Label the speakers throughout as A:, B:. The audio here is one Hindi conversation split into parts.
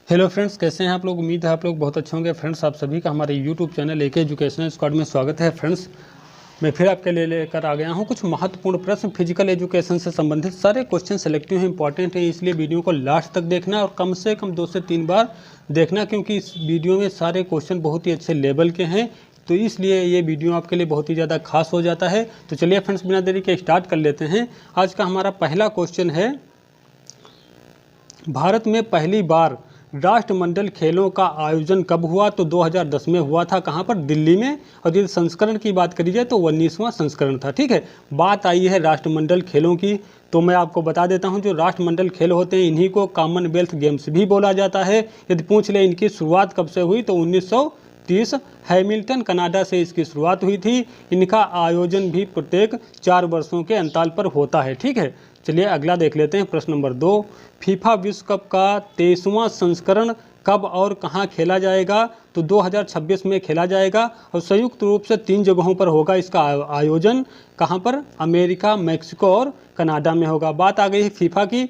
A: हेलो फ्रेंड्स, कैसे हैं आप लोग। उम्मीद है आप लोग बहुत अच्छे होंगे। फ्रेंड्स, आप सभी का हमारे YouTube channel AK educational squad में स्वागत है। फ्रेंड्स, मैं फिर आपके लिए लेकर आ गया हूं कुछ महत्वपूर्ण प्रश्न फिजिकल एजुकेशन से संबंधित। सारे क्वेश्चन सेलेक्टिव हैं, इंपॉर्टेंट हैं, इसलिए वीडियो को लास्ट तक देखना और कम से कम 2 से 3 बार देखना, क्योंकि इस वीडियो में सारे क्वेश्चन बहुत ही अच्छे लेवल के हैं, तो इसलिए ये वीडियो आपके लिए बहुत ही ज़्यादा खास हो जाता है। तो चलिए फ्रेंड्स, बिना देरी के स्टार्ट कर लेते हैं। आज का हमारा पहला क्वेश्चन है, भारत में पहली बार राष्ट्रमंडल खेलों का आयोजन कब हुआ? तो 2010 में हुआ था। कहाँ पर? दिल्ली में। और यदि संस्करण की बात करी जाए तो 19वां संस्करण था। ठीक है, बात आई है राष्ट्रमंडल खेलों की, तो मैं आपको बता देता हूं, जो राष्ट्रमंडल खेल होते हैं इन्हीं को कॉमनवेल्थ गेम्स भी बोला जाता है। यदि पूछ ले इनकी शुरुआत कब से हुई, तो 1930 हैमिल्टन कनाडा से इसकी शुरुआत हुई थी। इनका आयोजन भी प्रत्येक 4 वर्षों के अंतराल पर होता है। ठीक है, चलिए अगला देख लेते हैं। प्रश्न नंबर 2, फीफा विश्व कप का 23वां संस्करण कब और कहां खेला जाएगा? तो 2026 में खेला जाएगा और संयुक्त रूप से 3 जगहों पर होगा इसका आयोजन। कहां पर? अमेरिका, मैक्सिको और कनाडा में होगा। बात आ गई है फीफा की,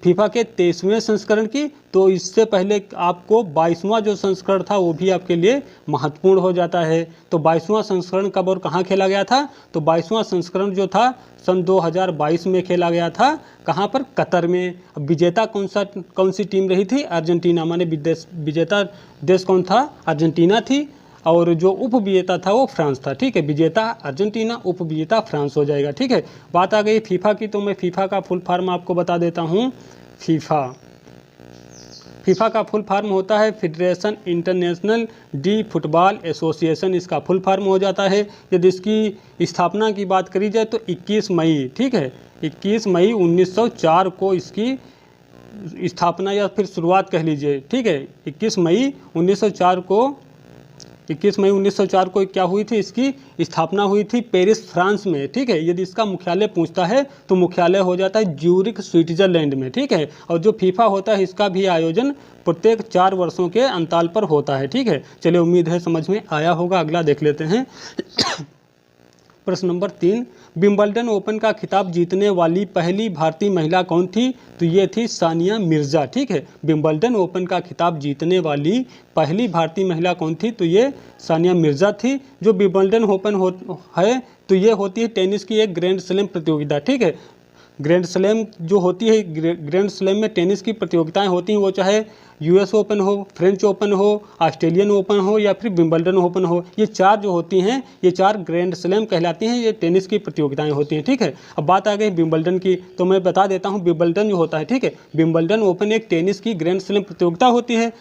A: फीफा के 23वें संस्करण की, तो इससे पहले आपको 22वां जो संस्करण था वो भी आपके लिए महत्वपूर्ण हो जाता है। तो 22वां संस्करण कब और कहाँ खेला गया था? तो 22वां संस्करण जो था सन 2022 में खेला गया था। कहाँ पर? कतर में। विजेता कौन सी टीम रही थी? अर्जेंटीना। माने विजेता देश कौन था? अर्जेंटीना थी। और जो उपविजेता था वो फ्रांस था। ठीक है, विजेता अर्जेंटीना, उपविजेता फ्रांस हो जाएगा। ठीक है, बात आ गई फीफा की, तो मैं फीफा का फुल फॉर्म आपको बता देता हूँ। फीफा का फुल फॉर्म होता है federation international D football association, इसका फुल फॉर्म हो जाता है। यदि इसकी स्थापना की बात करी जाए तो 21 मई, ठीक है, 21 मई 1904 को इसकी स्थापना या फिर शुरुआत कह लीजिए। ठीक है, 21 मई 1904 को क्या हुई थी? इसकी स्थापना हुई थी पेरिस, फ्रांस में। ठीक है, यदि इसका मुख्यालय पूछता है तो मुख्यालय हो जाता है ज्यूरिख, स्विट्जरलैंड में। ठीक है, और जो फीफा होता है इसका भी आयोजन प्रत्येक 4 वर्षों के अंतराल पर होता है। ठीक है, चलिए उम्मीद है समझ में आया होगा। अगला देख लेते हैं। प्रश्न नंबर 3, विंबलडन ओपन का खिताब जीतने वाली पहली भारतीय महिला कौन थी? तो ये थी सानिया मिर्जा। ठीक है, विंबलडन ओपन का खिताब जीतने वाली पहली भारतीय महिला कौन थी? तो ये सानिया मिर्जा थी। जो विंबलडन ओपन है तो ये होती है टेनिस की एक ग्रैंड स्लैम प्रतियोगिता। ठीक है, ग्रैंड स्लैम जो होती है, ग्रैंड स्लैम में टेनिस की प्रतियोगिताएं होती हैं, वो चाहे यूएस ओपन हो, फ्रेंच ओपन हो, ऑस्ट्रेलियन ओपन हो या फिर विंबलडन ओपन हो, ये 4 जो होती हैं, ये 4 ग्रैंड स्लैम कहलाती हैं। ये टेनिस की प्रतियोगिताएं होती हैं। ठीक है, अब बात आ गई विंबलडन की, तो मैं बता देता हूँ विंबलडन जो होता है, ठीक है, विंबलडन ओपन एक टेनिस की ग्रैंड स्लैम प्रतियोगिता होती है।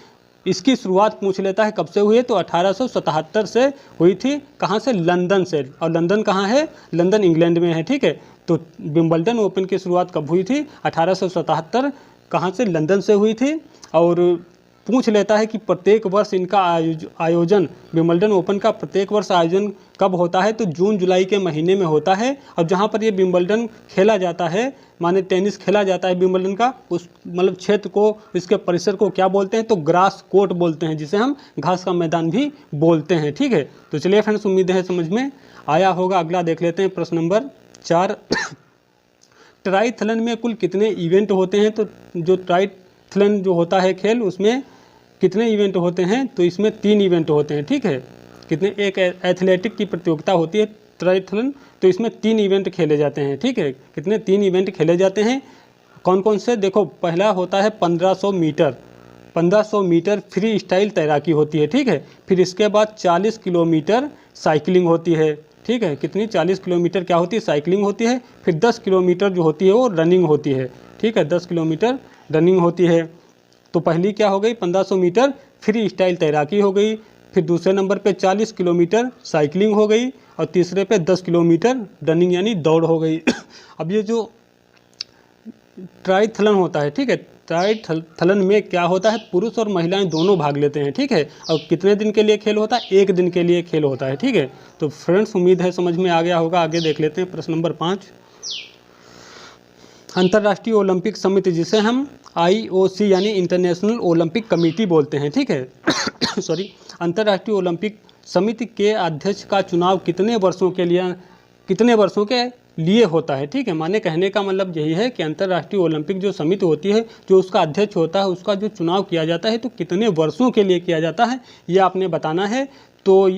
A: इसकी शुरुआत पूछ लेता है कब से हुई है, तो 1877 से हुई थी। कहाँ से? लंदन से। और लंदन कहाँ है? लंदन इंग्लैंड में है। ठीक है, तो विंबलडन ओपन की शुरुआत कब हुई थी? 1877। कहाँ से? लंदन से हुई थी। और पूछ लेता है कि प्रत्येक वर्ष इनका आयोजन, विंबलडन ओपन का प्रत्येक वर्ष आयोजन कब होता है? तो जून जुलाई के महीने में होता है। और जहाँ पर ये विंबलडन खेला जाता है, माने टेनिस खेला जाता है विंबलडन का, उस मतलब क्षेत्र को, इसके परिसर को क्या बोलते हैं? तो ग्रास कोर्ट बोलते हैं, जिसे हम घास का मैदान भी बोलते हैं। ठीक है, तो चलिए फ्रेंड्स, उम्मीद है समझ में आया होगा। अगला देख लेते हैं। प्रश्न नंबर 4, ट्राइथलन में कुल कितने इवेंट होते हैं? तो जो ट्राइथलन जो होता है खेल, उसमें कितने इवेंट होते हैं? तो इसमें 3 इवेंट होते हैं। ठीक है, कितने? एक एथलेटिक की प्रतियोगिता होती है ट्राइथलन, तो इसमें 3 इवेंट खेले जाते हैं। ठीक है, कितने? 3 इवेंट खेले जाते हैं। कौन कौन से? देखो, पहला होता है 1500 मीटर। 1500 मीटर फ्री स्टाइल तैराकी होती है। ठीक है, फिर इसके बाद 40 किलोमीटर साइकिलिंग होती है। ठीक है, कितनी? 40 किलोमीटर क्या होती है? साइकिलिंग होती है। फिर 10 किलोमीटर जो होती है वो रनिंग होती है। ठीक है, 10 किलोमीटर रनिंग होती है। तो पहली क्या हो गई? 1500 मीटर फ्री स्टाइल तैराकी हो गई। फिर दूसरे नंबर पे 40 किलोमीटर साइकिलिंग हो गई और तीसरे पे 10 किलोमीटर रनिंग यानी दौड़ हो गई। अब ये जो ट्राइथलन होता है, ठीक है, ट्राइथलन में क्या होता है? पुरुष और महिलाएं दोनों भाग लेते हैं। ठीक है, और कितने दिन के लिए खेल होता है? 1 दिन के लिए खेल होता है। ठीक है, तो फ्रेंड्स, उम्मीद है समझ में आ गया होगा। आगे देख लेते हैं। प्रश्न नंबर 5, अंतर्राष्ट्रीय ओलंपिक समिति, जिसे हम IOC यानी इंटरनेशनल ओलंपिक कमेटी बोलते हैं। ठीक है सॉरी, अंतर्राष्ट्रीय ओलंपिक समिति के अध्यक्ष का चुनाव कितने वर्षों के लिए होता है, ठीक है। माने कहने का मतलब यही है कि अंतर्राष्ट्रीय ओलंपिक जो समिति होती है, जो उसका अध्यक्ष होता है, उसका जो चुनाव किया जाता है तो कितने वर्षों के लिए किया जाता है ये आपने बताना है। तो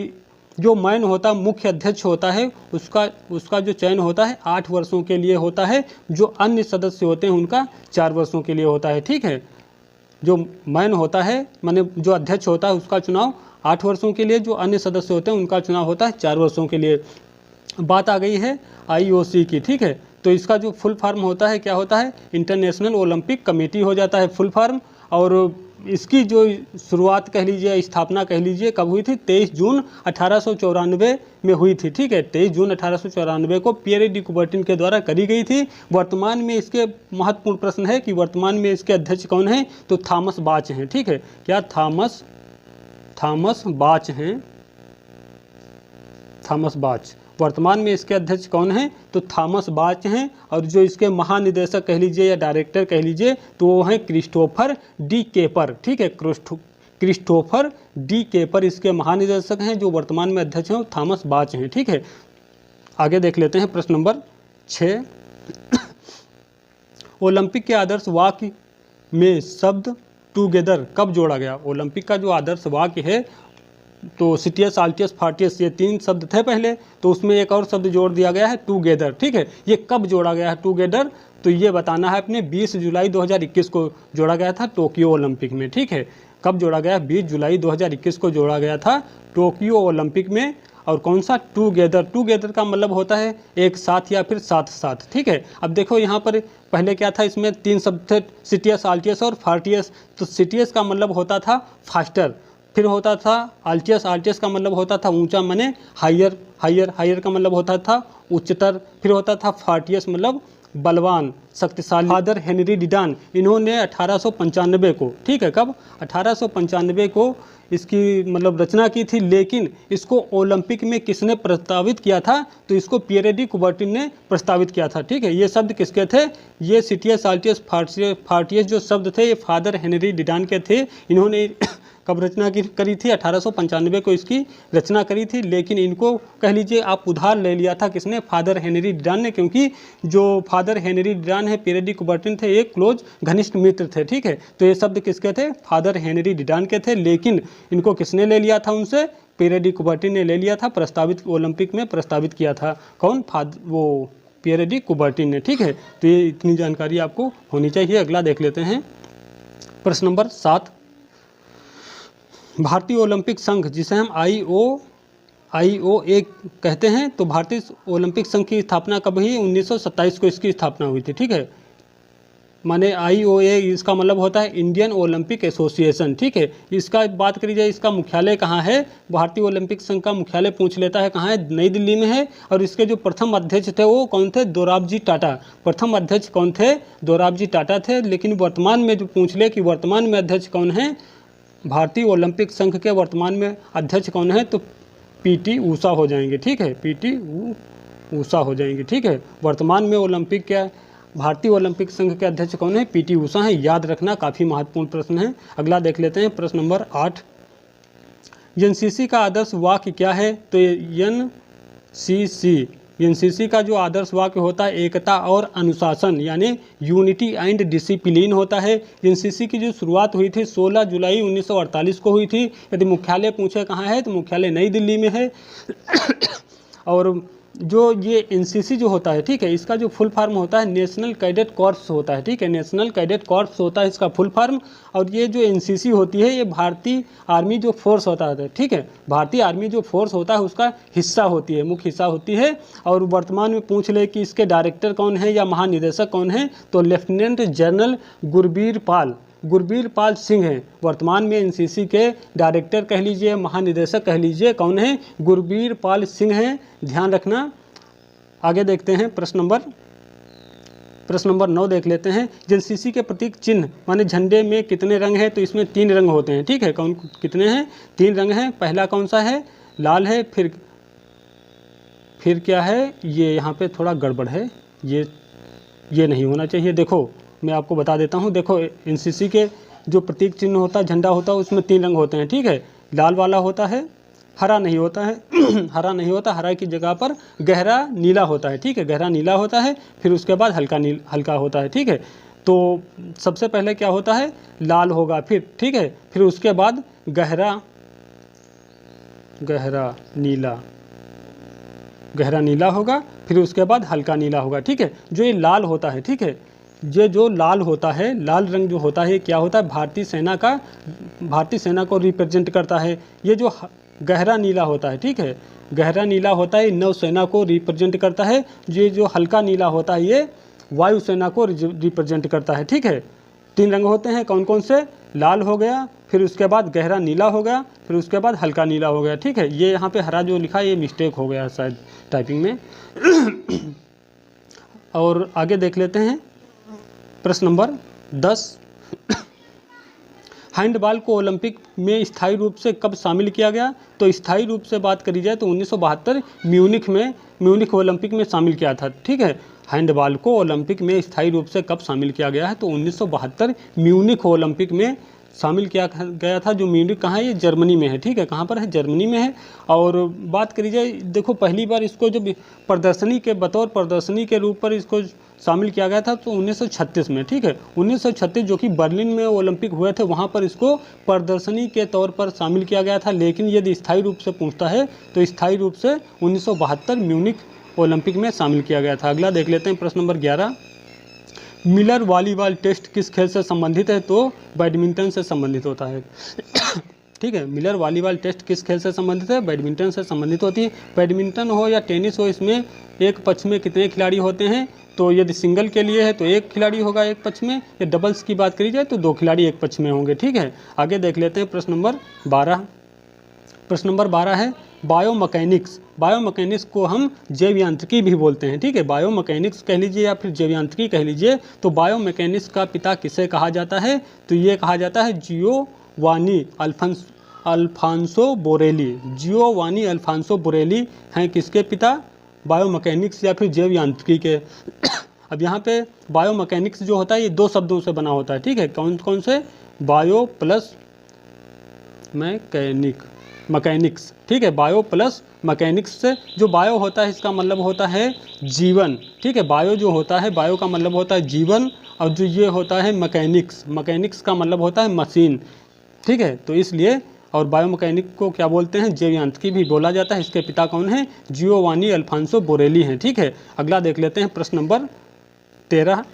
A: जो मैन होता है, मुख्य अध्यक्ष होता है, उसका जो चयन होता है 8 वर्षों के लिए होता है। जो अन्य सदस्य होते हैं उनका 4 वर्षों के लिए होता है, ठीक है। जो मैन होता है माने जो अध्यक्ष होता है उसका चुनाव 8 वर्षों के लिए, जो अन्य सदस्य होते हैं उनका चुनाव होता है 4 वर्षों के लिए। बात आ गई है IOC की, ठीक है। तो इसका जो फुल फॉर्म होता है क्या होता है, इंटरनेशनल ओलंपिक कमेटी हो जाता है फुल फॉर्म। और इसकी जो शुरुआत कह लीजिए, स्थापना कह लीजिए, कब हुई थी, 23 जून 1894 में हुई थी, ठीक है। 23 जून 1894 को पियरे डी कुबर्टिन के द्वारा करी गई थी। वर्तमान में इसके महत्वपूर्ण प्रश्न है कि वर्तमान में इसके अध्यक्ष कौन हैं, तो थॉमस बाच हैं, ठीक है। क्या थॉमस बाच हैं, थॉमस बाच वर्तमान में इसके अध्यक्ष कौन हैं, तो थॉमस बाच हैं। और जो इसके महानिदेशक कह लीजिए या डायरेक्टर कह लीजिए तो वो हैं क्रिस्टोफर डी केपर, ठीक है। क्रिस्टोफर डी केपर इसके महानिदेशक हैं। जो वर्तमान में अध्यक्ष हैं वो थॉमस बाच हैं, ठीक है। आगे देख लेते हैं प्रश्न नंबर 6। ओलंपिक के आदर्श वाक्य में शब्द टूगेदर कब जोड़ा गया। ओलंपिक का जो आदर्श वाक्य है तो सिटियस, आल्टियस, फार्टियस ये 3 शब्द थे पहले, तो उसमें एक और शब्द जोड़ दिया गया है टूगेदर, ठीक है। ये कब जोड़ा गया है टूगेदर, तो ये बताना है अपने 20 जुलाई 2021 को जोड़ा गया था टोक्यो ओलंपिक में, ठीक है। कब जोड़ा गया, 20 जुलाई 2021 को जोड़ा गया था टोक्यो ओलंपिक में। और कौन सा, टूगेदर। टूगेदर का मतलब होता है एक साथ या फिर साथ साथ, ठीक है। अब देखो यहाँ पर पहले क्या था, इसमें 3 शब्द थे, सिटियस, आल्टियस और फार्टियस। तो सिटियस का मतलब होता था फास्टर, फिर होता था आल्टियस, आल्टियस का मतलब होता था ऊंचा माने हायर, हायर का मतलब होता था उच्चतर, फिर होता था फार्टियस मतलब बलवान, शक्तिशाली। फादर हेनरी डिडान इन्होंने 1895 को, ठीक है, कब 1895 को इसकी मतलब रचना की थी। लेकिन इसको ओलंपिक में किसने प्रस्तावित किया था, तो इसको पियरे डी कुबर्टिन ने प्रस्तावित किया था, ठीक है। ये शब्द किसके थे, ये सिटियस, आल्टियस, फार्टियस जो शब्द थे ये फादर हेनरी डिडान के थे। इन्होंने कब रचना करी थी, 1895 को इसकी रचना करी थी। लेकिन इनको कह लीजिए आप उधार ले लिया था किसने, फादर हेनरी डिडान ने, क्योंकि जो फादर हेनरी डिडान है, पियरे डी कुबर्टिन थे, एक क्लोज घनिष्ठ मित्र थे, ठीक है। तो ये शब्द किसके थे, फादर हेनरी डिडान के थे। लेकिन इनको किसने ले लिया था उनसे, पियरे डी कुबर्टिन ने ले लिया था, प्रस्तावित ओलंपिक में प्रस्तावित किया था। कौन, वो पियरे डी कुबर्टिन ने, ठीक है। तो ये इतनी जानकारी आपको होनी चाहिए। अगला देख लेते हैं प्रश्न नंबर 7। भारतीय ओलंपिक संघ जिसे हम IOA कहते हैं, तो भारतीय ओलंपिक संघ की स्थापना कब हुई, 1927 को इसकी स्थापना हुई थी, ठीक है। माने IOA इसका मतलब होता है इंडियन ओलंपिक एसोसिएशन, ठीक है। इसका बात करी जाए, इसका मुख्यालय कहाँ है, भारतीय ओलंपिक संघ का मुख्यालय पूछ लेता है कहाँ है, नई दिल्ली में है। और इसके जो प्रथम अध्यक्ष थे वो कौन थे, दोराबजी टाटा। प्रथम अध्यक्ष कौन थे, दोराबजी टाटा थे। लेकिन वर्तमान में जो पूछ ले कि वर्तमान में अध्यक्ष कौन है, भारतीय ओलंपिक संघ के वर्तमान में अध्यक्ष कौन है, तो PT ऊषा हो जाएंगे, ठीक है। PT ऊषा हो जाएंगे, ठीक है। वर्तमान में ओलंपिक क्या, भारतीय ओलंपिक संघ के अध्यक्ष कौन है, PT ऊषा है। याद रखना, काफ़ी महत्वपूर्ण प्रश्न है। अगला देख लेते हैं प्रश्न नंबर 8। NCC का आदर्श वाक्य क्या है, तो NCC का जो आदर्श वाक्य होता है एकता और अनुशासन, यानी यूनिटी एंड डिसिप्लिन होता है। NCC की जो शुरुआत हुई थी 16 जुलाई 1948 को हुई थी। यदि मुख्यालय पूछे कहाँ है, तो मुख्यालय नई दिल्ली में है। और जो ये NCC जो होता है, ठीक है, इसका जो फुल फॉर्म होता है नेशनल कैडेट कॉर्प्स होता है, ठीक है। नेशनल कैडेट कॉर्प्स होता है इसका फुल फॉर्म। और ये जो NCC होती है ये भारतीय आर्मी जो फोर्स होता है, ठीक है, भारतीय आर्मी जो फोर्स होता है उसका हिस्सा होती है, मुख्य हिस्सा होती है। और वर्तमान में पूछ ले कि इसके डायरेक्टर कौन है या महानिदेशक कौन है, तो लेफ्टिनेंट जनरल गुरबीर पाल सिंह हैं। वर्तमान में NCC के डायरेक्टर कह लीजिए, महानिदेशक कह लीजिए, कौन है, गुरबीर पाल सिंह हैं, ध्यान रखना। आगे देखते हैं प्रश्न नंबर 9 देख लेते हैं। NCC के प्रतीक चिन्ह माने झंडे में कितने रंग हैं, तो इसमें 3 रंग होते हैं, ठीक है। कौन कितने हैं, 3 रंग हैं। पहला कौन सा है, लाल है, फिर क्या है, ये यहाँ पे थोड़ा गड़बड़ है, ये नहीं होना चाहिए। देखो मैं आपको बता देता हूँ, देखो NCC के जो प्रतीक चिन्ह होता है, झंडा होता है, उसमें 3 रंग होते हैं, ठीक है। लाल वाला होता है, हरा नहीं होता है हरा नहीं होता, हरा की जगह पर गहरा नीला होता है, ठीक है, गहरा नीला होता है, फिर उसके बाद हल्का होता है, ठीक है। तो सबसे पहले क्या होता है, लाल होगा, फिर ठीक है, फिर उसके बाद गहरा नीला होगा, फिर उसके बाद हल्का नीला होगा, ठीक है। जो ये लाल होता है, ठीक है, ये जो लाल होता है, लाल रंग जो होता है क्या होता है, भारतीय सेना को रिप्रेजेंट करता है। ये जो गहरा नीला होता है, ठीक है, गहरा नीला होता है, नौसेना को रिप्रेजेंट करता है। ये जो हल्का नीला होता है, ये वायुसेना को रिप्रेजेंट करता है, ठीक है। 3 रंग होते हैं, कौन कौन से, लाल हो गया, फिर उसके बाद गहरा नीला हो गया, फिर उसके बाद हल्का नीला हो गया, ठीक है। ये यहाँ पे हरा जो लिखा है ये मिस्टेक हो गया शायद टाइपिंग में और आगे देख लेते हैं प्रश्न नंबर 10। हैंडबॉल को ओलंपिक में स्थायी रूप से कब शामिल किया गया? तो स्थायी रूप से बात करी जाए तो 1972 म्यूनिख ओलंपिक में शामिल किया था, ठीक है। हैंडबॉल को ओलंपिक में स्थायी रूप से कब शामिल किया गया है? तो 1972 म्यूनिख ओलंपिक में शामिल किया गया था। जो म्यूनिख कहाँ है, ये जर्मनी में है, ठीक है, कहाँ पर है, जर्मनी में है। और बात करी जाए, देखो पहली बार इसको जब बतौर प्रदर्शनी के रूप पर इसको शामिल किया गया था तो 1936 में, ठीक है, 1936 जो कि बर्लिन में ओलंपिक हुए थे, वहाँ पर इसको प्रदर्शनी के तौर पर शामिल किया गया था। लेकिन यदि स्थायी रूप से पूछता है तो स्थायी रूप से 1972 म्यूनिख ओलंपिक में शामिल किया गया था। अगला देख लेते हैं प्रश्न नंबर 11। मिलर वॉलीबॉल टेस्ट किस खेल से संबंधित है? तो बैडमिंटन से संबंधित होता है ठीक है, मिलर वॉलीबॉल टेस्ट किस खेल से संबंधित है? बैडमिंटन से संबंधित होती है। बैडमिंटन हो या टेनिस हो, इसमें एक पक्ष में कितने खिलाड़ी होते हैं? तो यदि सिंगल के लिए है तो 1 खिलाड़ी होगा एक पक्ष में, या डबल्स की बात करी जाए तो 2 खिलाड़ी एक पक्ष में होंगे, ठीक है। आगे देख लेते हैं प्रश्न नंबर 12। प्रश्न नंबर 12 है बायोमैकेनिक्स को हम जैव यांत्रिकी भी बोलते हैं, ठीक है। बायोमैकेनिक्स कह लीजिए या फिर जैव यांत्रिकी कह लीजिए। तो बायोमैकेनिक्स का पिता किसे कहा जाता है? तो ये कहा जाता है जियोवानी अल्फांसो बोरेली हैं किसके पिता? बायोमैकेनिक्स या फिर जैव यांत्रिकी के अब यहाँ पे बायोमैकेनिक्स जो होता है ये 2 शब्दों से बना होता है, ठीक है। कौन कौन से? बायो प्लस मैकेनिक्स, ठीक है, बायो प्लस मैकेनिक्स से। जो बायो होता है इसका मतलब होता है जीवन, ठीक है। बायो जो होता है, बायो का मतलब होता है जीवन, और जो ये होता है मैकेनिक्स का मतलब होता है मशीन, ठीक है। तो इसलिए और बायोमैकेनिक को क्या बोलते हैं? जैव यांत्रिकी भी बोला जाता है। इसके पिता कौन है? जियोवानी अल्फांसो बोरेली हैं, ठीक है। अगला देख लेते हैं प्रश्न नंबर 13।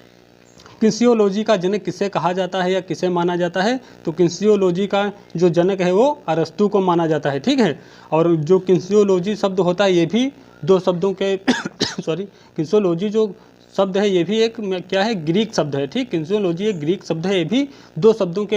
A: किन्सियोलॉजी का जनक किसे कहा जाता है या किसे माना जाता है? तो किन्सियोलॉजी का जो जनक है वो अरस्तु को माना जाता है, ठीक है। और जो किन्सियोलॉजी शब्द होता है ये भी 2 शब्दों के किन्सियोलॉजी जो शब्द है ये भी एक क्या है? ग्रीक शब्द है, ठीक। किन्सियोलॉजी एक ग्रीक शब्द है, ये भी 2 शब्दों के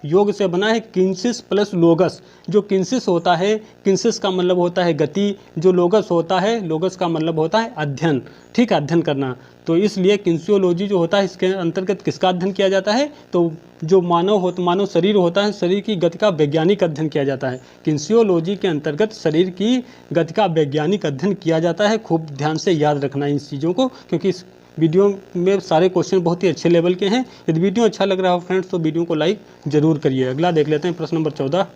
A: योग से बना है, किन्सिस प्लस लोगस। जो किन्सिस होता है, किन्सिस का मतलब होता है गति, जो लोगस होता है, लोगस का मतलब होता है अध्ययन, ठीक है, अध्ययन करना। तो इसलिए किन्सियोलॉजी जो होता है इसके अंतर्गत किसका अध्ययन किया जाता है? तो जो मानव शरीर होता है, शरीर की गति का वैज्ञानिक अध्ययन किया जाता है। किन्सियोलॉजी के अंतर्गत शरीर की गति का वैज्ञानिक अध्ययन किया जाता है। खूब ध्यान से याद रखना इन चीज़ों को, क्योंकि इस वीडियो में सारे क्वेश्चन बहुत ही अच्छे लेवल के हैं। यदि वीडियो अच्छा लग रहा हो फ्रेंड्स तो वीडियो को लाइक जरूर करिए। अगला देख लेते हैं प्रश्न नंबर 14।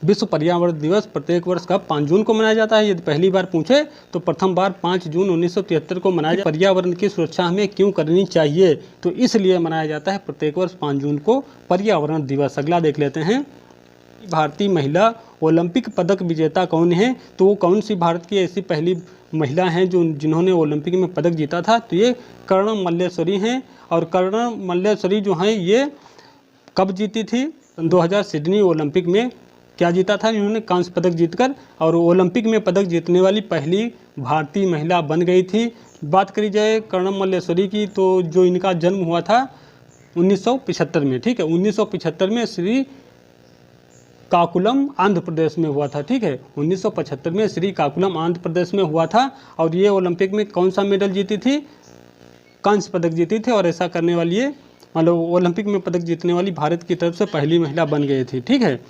A: विश्व पर्यावरण दिवस प्रत्येक वर्ष का 5 जून को मनाया जाता है। यदि पहली बार पूछे तो प्रथम बार 5 जून 1973 को मनाया जाता है। पर्यावरण की सुरक्षा हमें क्यों करनी चाहिए? तो इसलिए मनाया जाता है प्रत्येक वर्ष 5 जून को पर्यावरण दिवस। अगला देख लेते हैं, भारतीय महिला ओलंपिक पदक विजेता कौन है? तो वो कौन सी भारत की ऐसी पहली महिला हैं जिन्होंने ओलंपिक में पदक जीता था? तो ये कर्णम मल्लेश्वरी हैं। और कर्णम मल्लेश्वरी जो हैं ये कब जीती थी? 2000 सिडनी ओलंपिक में क्या जीता था इन्होंने? कांस्य पदक जीतकर, और ओलंपिक में पदक जीतने वाली पहली भारतीय महिला बन गई थी। बात करी जाए कर्णम मल्लेश्वरी की तो जो इनका जन्म हुआ था 1975 में, ठीक है, 1975 में श्री काकुलम आंध्र प्रदेश में हुआ था, ठीक है, 1975 में श्री काकुलम आंध्र प्रदेश में हुआ था। और ये ओलंपिक में कौन सा मेडल जीती थी? कांस्य पदक जीती थी। और ऐसा करने वाली ये मतलब ओलंपिक में पदक जीतने वाली भारत की तरफ से पहली महिला बन गई थी, ठीक है।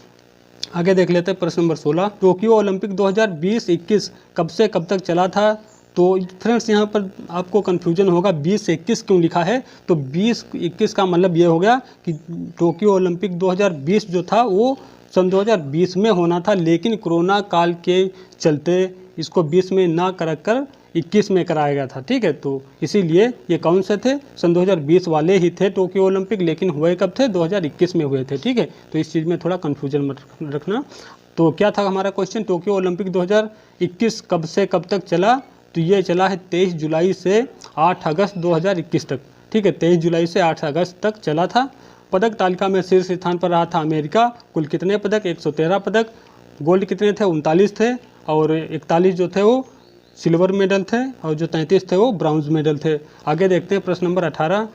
A: आगे देख लेते हैं प्रश्न नंबर 16। टोक्यो ओलंपिक 2020-21 कब से कब तक चला था? तो फ्रेंड्स यहाँ पर आपको कन्फ्यूजन होगा 20 से 21 क्यों लिखा है? तो 20-21 का मतलब ये हो गया कि टोक्यो ओलंपिक 2020 जो था वो सन 2020 में होना था, लेकिन कोरोना काल के चलते इसको 20 में ना कर 21 में कराया गया था। ठीक है, तो इसीलिए ये कौन से थे, सन 2020 वाले ही थे टोक्यो ओलंपिक, लेकिन हुए कब थे, 2021 में हुए थे। ठीक है, तो इस चीज़ में थोड़ा कन्फ्यूजन मत रखना। तो क्या था हमारा क्वेश्चन, टोक्यो ओलंपिक 2021 कब से कब तक चला, तो ये चला है 23 जुलाई से 8 अगस्त 2021 तक। ठीक है, 23 जुलाई से 8 अगस्त तक चला था। पदक तालिका में शीर्ष स्थान पर रहा था अमेरिका, कुल कितने पदक, 113 पदक। गोल्ड कितने थे, 39 थे, और 41 जो थे वो सिल्वर मेडल थे, और जो 33 थे वो ब्रॉन्ज मेडल थे। आगे देखते हैं प्रश्न नंबर 18,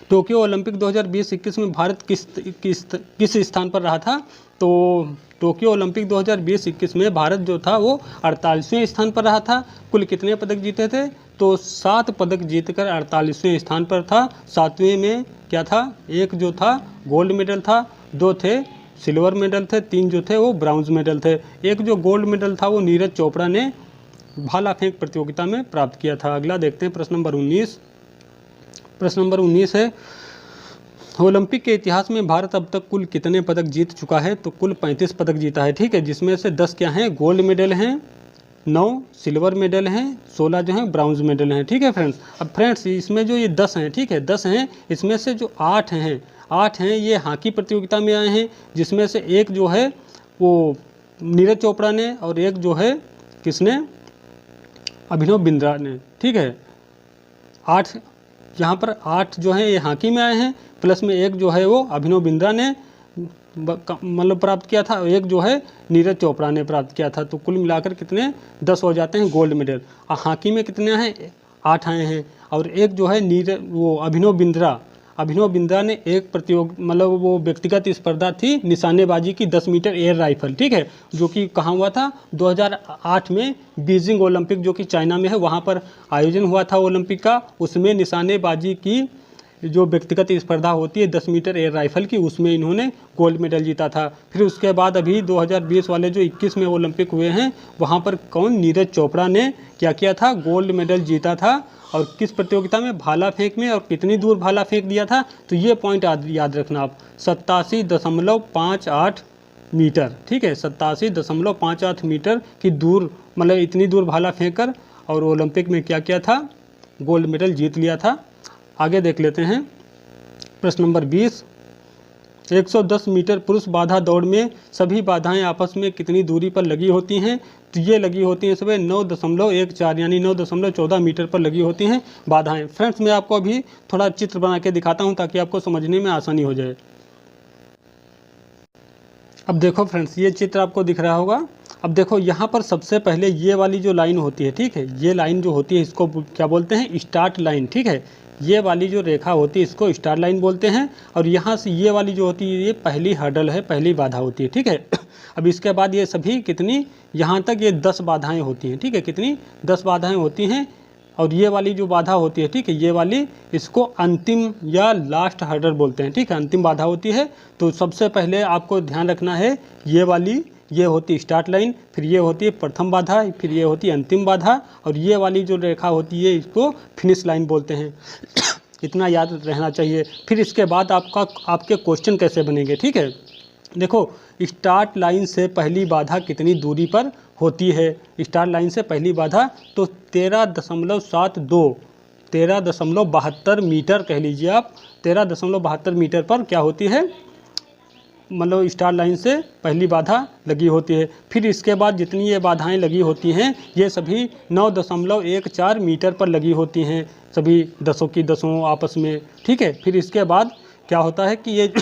A: टोक्यो ओलंपिक 2020-21 में भारत किस स्थान पर रहा था। तो टोक्यो ओलंपिक 2020-21 में भारत जो था वो 48वें स्थान पर रहा था। कुल कितने पदक जीते थे, तो 7 पदक जीतकर 48वें स्थान पर था। 7वें में क्या था, एक जो था गोल्ड मेडल था, 2 थे सिल्वर मेडल थे, 3 जो थे वो ब्रॉन्ज मेडल थे। एक जो गोल्ड मेडल था वो नीरज चोपड़ा ने भाला फेंक प्रतियोगिता में प्राप्त किया था। अगला देखते हैं प्रश्न नंबर 19। प्रश्न नंबर 19 है, ओलंपिक के इतिहास में भारत अब तक कुल कितने पदक जीत चुका है, तो कुल 35 पदक जीता है। ठीक है, जिसमें से 10 क्या हैं, गोल्ड मेडल हैं, 9 सिल्वर मेडल हैं, 16 जो हैं ब्रॉन्ज मेडल हैं। ठीक है फ्रेंड्स, अब फ्रेंड्स इसमें जो ये 10 हैं, ठीक है 10 हैं, इसमें से जो 8 हैं ये हॉकी प्रतियोगिता में आए हैं, जिसमें से एक जो है वो नीरज चोपड़ा ने, और एक जो है किसने, अभिनव बिंद्रा ने। ठीक है, 8 यहाँ पर 8 जो है ये हॉकी में आए हैं, प्लस में एक जो है वो अभिनव बिंद्रा ने मतलब प्राप्त किया था, एक जो है नीरज चोपड़ा ने प्राप्त किया था। तो कुल मिलाकर कितने 10 हो जाते हैं गोल्ड मेडल। और हॉकी में कितने हैं, 8 आए हैं, और एक जो है अभिनव बिंद्रा ने एक मतलब वो व्यक्तिगत स्पर्धा थी निशानेबाजी की 10 मीटर एयर राइफल। ठीक है, जो कि कहाँ हुआ था, 2008 में बीजिंग ओलंपिक जो कि चाइना में है वहाँ पर आयोजन हुआ था ओलंपिक का। उसमें निशानेबाजी की जो व्यक्तिगत स्पर्धा होती है 10 मीटर एयर राइफल की, उसमें इन्होंने गोल्ड मेडल जीता था। फिर उसके बाद अभी 2020 वाले जो 21 में ओलंपिक हुए हैं वहाँ पर कौन, नीरज चोपड़ा ने क्या किया था, गोल्ड मेडल जीता था। और किस प्रतियोगिता में, भाला फेंक में, और कितनी दूर भाला फेंक दिया था, तो ये पॉइंट याद रखना आप, 87.58 मीटर। ठीक है, 87.58 मीटर की दूर, मतलब इतनी दूर भाला फेंक कर और ओलंपिक में क्या किया था, गोल्ड मेडल जीत लिया था। आगे देख लेते हैं प्रश्न नंबर 20, 110 मीटर पुरुष बाधा दौड़ में सभी बाधाएं आपस में कितनी दूरी पर लगी होती हैं, तो ये लगी होती हैं सुबह 9.14 यानी 9.14 मीटर पर लगी होती हैं बाधाएं। फ्रेंड्स मैं आपको अभी थोड़ा चित्र बना के दिखाता हूं ताकि आपको समझने में आसानी हो जाए। अब देखो फ्रेंड्स, ये चित्र आपको दिख रहा होगा। अब देखो यहाँ पर सबसे पहले ये वाली जो लाइन होती है, ठीक है, ये लाइन जो होती है इसको क्या बोलते हैं, स्टार्ट लाइन। ठीक है, ये वाली जो रेखा होती है इसको स्टार्ट लाइन बोलते हैं। और यहाँ से ये वाली जो होती है ये पहली हर्डल है, पहली बाधा होती है। ठीक है, अब इसके बाद ये सभी कितनी, यहाँ तक ये 10 बाधाएं होती हैं। ठीक है, कितनी 10 बाधाएं होती हैं। और ये वाली जो बाधा होती है, ठीक है, ये वाली इसको अंतिम या लास्ट हर्डल बोलते हैं। ठीक है, अंतिम बाधा होती है। तो सबसे पहले आपको ध्यान रखना है ये वाली, ये होती है स्टार्ट लाइन, फिर ये होती है प्रथम बाधा, फिर ये होती है अंतिम बाधा, और ये वाली जो रेखा होती है इसको फिनिश लाइन बोलते हैं। इतना याद रहना चाहिए। फिर इसके बाद आपके क्वेश्चन कैसे बनेंगे। ठीक है, देखो स्टार्ट लाइन से पहली बाधा कितनी दूरी पर होती है, स्टार्ट लाइन से पहली बाधा तो 13.72 मीटर कह लीजिए आप, 13.72 मीटर पर क्या होती है, मतलब स्टार्ट लाइन से पहली बाधा लगी होती है। फिर इसके बाद जितनी ये बाधाएं लगी होती हैं ये सभी 9.14 मीटर पर लगी होती हैं, सभी 10 की 10 आपस में। ठीक है, फिर इसके बाद क्या होता है कि ये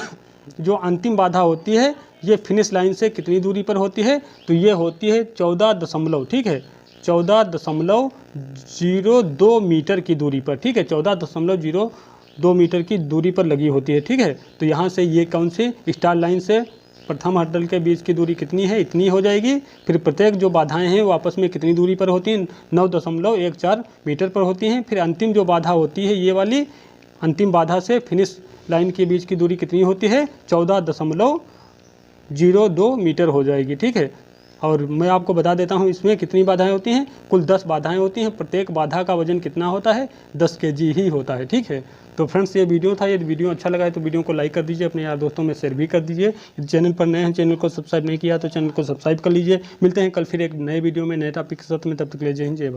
A: जो अंतिम बाधा होती है ये फिनिश लाइन से कितनी दूरी पर होती है, तो ये होती है 14 ठीक है 14.02 मीटर की दूरी पर। ठीक है, 14.02 मीटर की दूरी पर लगी होती है। ठीक है, तो यहाँ से ये कौन सी स्टार्ट लाइन से प्रथम हर्डल के बीच की दूरी कितनी है, इतनी हो जाएगी। फिर प्रत्येक जो बाधाएं हैं वो आपस में कितनी दूरी पर होती हैं, 9.14 मीटर पर होती हैं। फिर अंतिम जो बाधा होती है ये वाली, अंतिम बाधा से फिनिश लाइन के बीच की दूरी कितनी होती है, 14.02 मीटर हो जाएगी। ठीक है, और मैं आपको बता देता हूँ इसमें कितनी बाधाएं होती हैं। कुल 10 बाधाएं होती हैं। प्रत्येक बाधा का वजन कितना होता है? 10 kg ही होता है। ठीक है, तो फ्रेंड्स ये वीडियो था। यदि वीडियो अच्छा लगा है तो वीडियो को लाइक कर दीजिए, अपने यार दोस्तों में शेयर भी कर दीजिए। यदि चैनल पर नए हैं, चैनल को सब्सक्राइब नहीं किया तो चैनल को सब्सक्राइब कर लीजिए। मिलते हैं कल फिर एक नए वीडियो में नए टॉपिक के साथ में। तब तक के लिए जय हिंद, जय भारत।